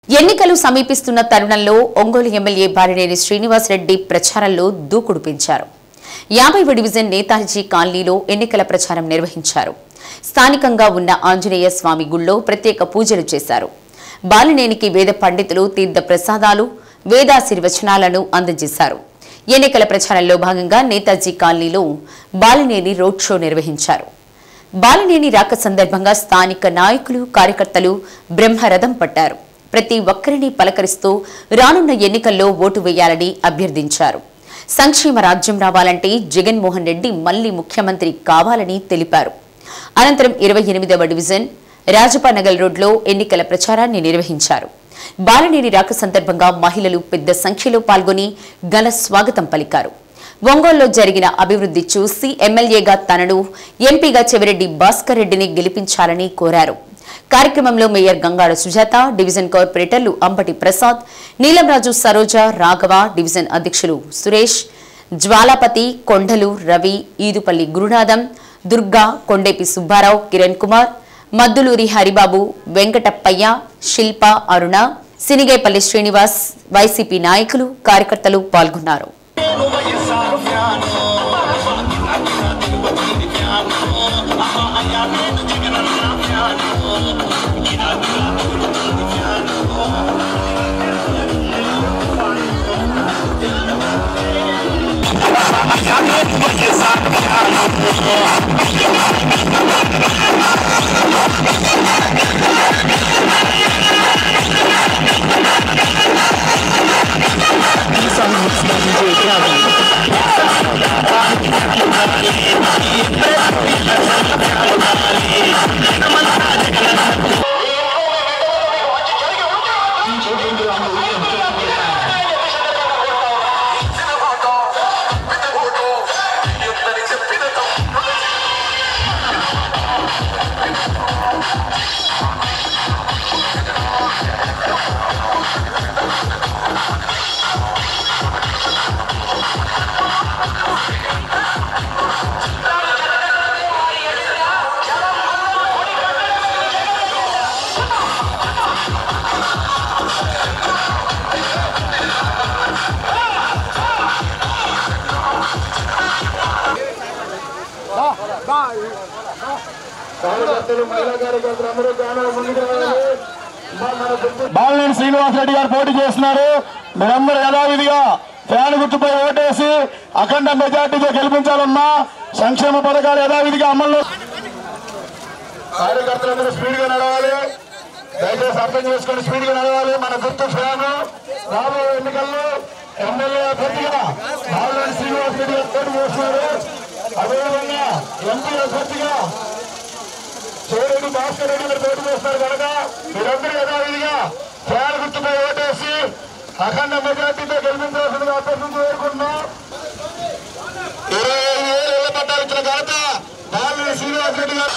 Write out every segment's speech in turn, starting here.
ఎన్నికలు సమీపిస్తున్న తరుణంలో ఒంగోలు ఎమ్మెల్యే బాలినేని శ్రీనివాసరెడ్డి ప్రచారంలో దూకుడు పెంచారు. 50వ డివిజన్ నేతాజీ కాలనీలో ఎన్నికల ప్రచారం నిర్వహించారు. స్థానికంగా ఉన్న ఆంజనేయ స్వామి గుళ్లో ప్రత్యేక పూజలు చేశారు. బాలినేనికి వేద పండితులు తీర్థ ప్రసాదాలు, వేదాశీర్వచనాలను అందజేశారు. ఎన్నికల ప్రచారంలో భాగంగా నేతాజీ కాలనీలో బాలినేని రోడ్ షో నిర్వహించారు. బాలినేని రాక సందర్భంగా స్థానిక నాయకులు, కార్యకర్తలు బ్రహ్మరథం పట్టారు. ప్రతి ఒక్కరిని పలకరిస్తూ రానున్న ఎన్నికల్లో ఓటు వేయాలని అభ్యర్థించారు. సంక్షేమ రాజ్యం రావాలంటే జగన్మోహన్ రెడ్డి మళ్లీ ముఖ్యమంత్రి కావాలని తెలిపారు. అనంతరం 28వ డివిజన్ రాజపానగల్ రోడ్లో ఎన్నికల ప్రచారాన్ని నిర్వహించారు. బాలినేని రాక సందర్భంగా మహిళలు పెద్ద సంఖ్యలో పాల్గొని ఘన స్వాగతం పలికారు. ఒంగోలులో జరిగిన అభివృద్ధి చూసి ఎమ్మెల్యేగా తనను, ఎంపీగా చెవిరెడ్డి భాస్కర్ రెడ్డిని గెలిపించాలని కోరారు. కార్యక్రమంలో మేయర్ గంగాడ సుజాత, డివిజన్ కార్పొరేటర్లు అంబటి ప్రసాద్, నీలంరాజు, సరోజ, రాఘవ, డివిజన్ అధ్యక్షులు సురేష్, జ్వాలాపతి, కొండలు రవి, ఈదుపల్లి గురునాథం, దుర్గా, కొండేపి సుబ్బారావు, కిరణ్ కుమార్, మద్దులూరి హరిబాబు, వెంకటప్పయ్య, శిల్ప, అరుణ, సినిగేపల్లి శ్రీనివాస్, వైసీపీ నాయకులు, కార్యకర్తలు పాల్గొన్నారు. బాలినేని శ్రీనివాసరెడ్డి గారు పోటీ చేస్తున్నారు. మీరందరూ యథావిధిగా ఫ్యాన్ గుర్తుపై ఓటేసి అఖండ మెజార్టీతో గెలిపించాలమ్మా. సంక్షేమ పథకాలు యథావిధిగా అమల్లో. కార్యకర్తలందరూ స్పీడ్ గా నడవాలి. దయచేసి అర్థం చేసుకుని స్పీడ్ గా నడవాలి. మన గుర్తు ఫ్యాన్. రాబోయే ఎన్నికల్లో ఎమ్మెల్యే అభ్యర్థిగా బాలినేని శ్రీనివాసరెడ్డి గారు పోటీ చేస్తున్నారు. అదేవిధంగా ఎంపీ అభ్యర్థిగా చెవిరెడ్డి భాస్కర్ రెడ్డి గారు పోటీ చేస్తారు కనుక మీరందరూ యథావిధిగా ఫ్యాన్ గుర్తుపై ఓటేసి అఖండ మెజార్టీతో గెలిపించాల్సిందిగా అభ్యర్థించి కోరుకుంటున్నాం. 25,000 ఇళ్ల పట్టాలు ఇచ్చిన ఘనత బాలినేని శ్రీనివాసరెడ్డి గారు.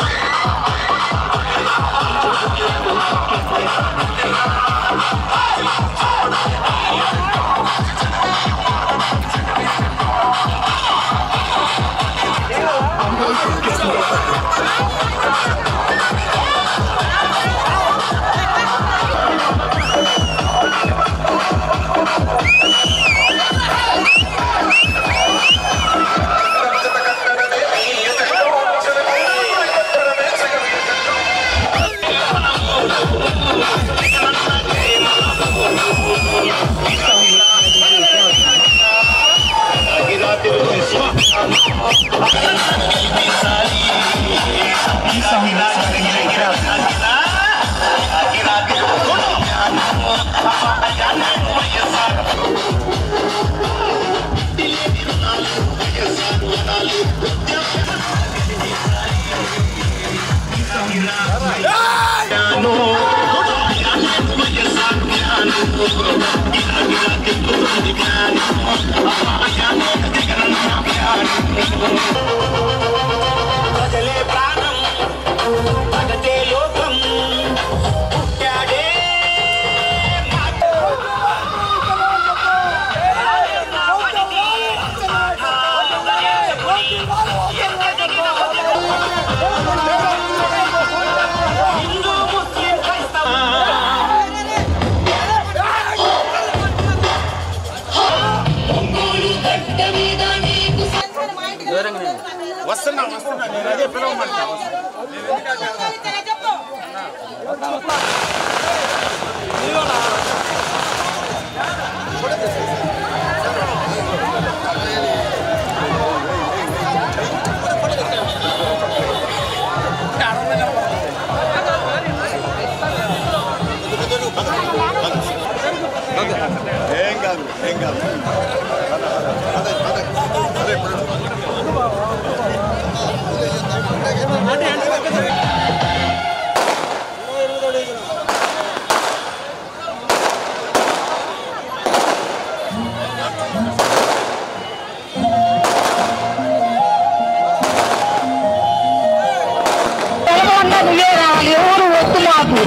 ఎవరు వద్దు మాకు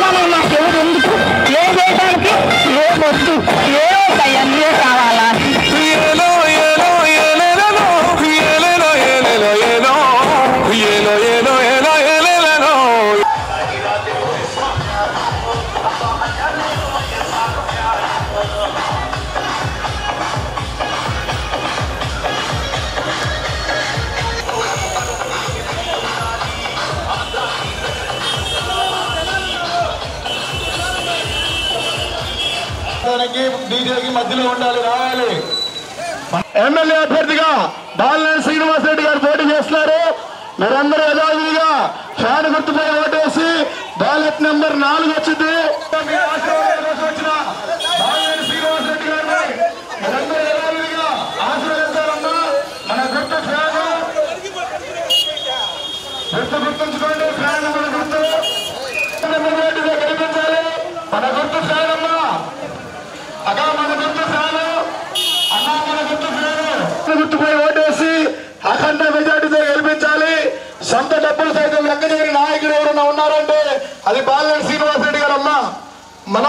మనం మాకెవరు ఎందుకు ఏ చేయడానికి ఏ వద్దు ఏవన్నీ కావాలా డీజేకి మధ్యలో ఉండాలి రావాలి. ఎమ్మెల్యే అభ్యర్థిగా బాలినేని శ్రీనివాసరెడ్డి గారు పోటీ చేస్తున్నారు. మీరందరూ యథావిధిగా ఫ్యాన్ గుర్తుపై ఓటేసి బ్యాలెట్ నెంబర్ 4 వచ్చింది. వచ్చిన బాలినేని శ్రీనివాసరెడ్డి గారిని మీరందరూ యథావిధిగా ఆశీర్వదించాలన్నా మన గుర్తు ఫ్యాన్ గుర్తుంచుకోండి. ఫ్యాన్ మన గుర్తు కనిపించాలి. మన గుర్తు ఫ్యాన్ అమ్మా అగా మన గుర్తు ఫ్యాను అన్నా మన గుర్తు ఫ్యాను గుర్తుపై ఓటేసి అఖండ మెజార్టీతో గెలిపించాలి. సొంత డబ్బులు సైతం లెక్క చేయని నాయకుడు ఎవరైనా ఉన్నారంటే అది బాలినేని శ్రీనివాసరెడ్డి గారు అమ్మ. మన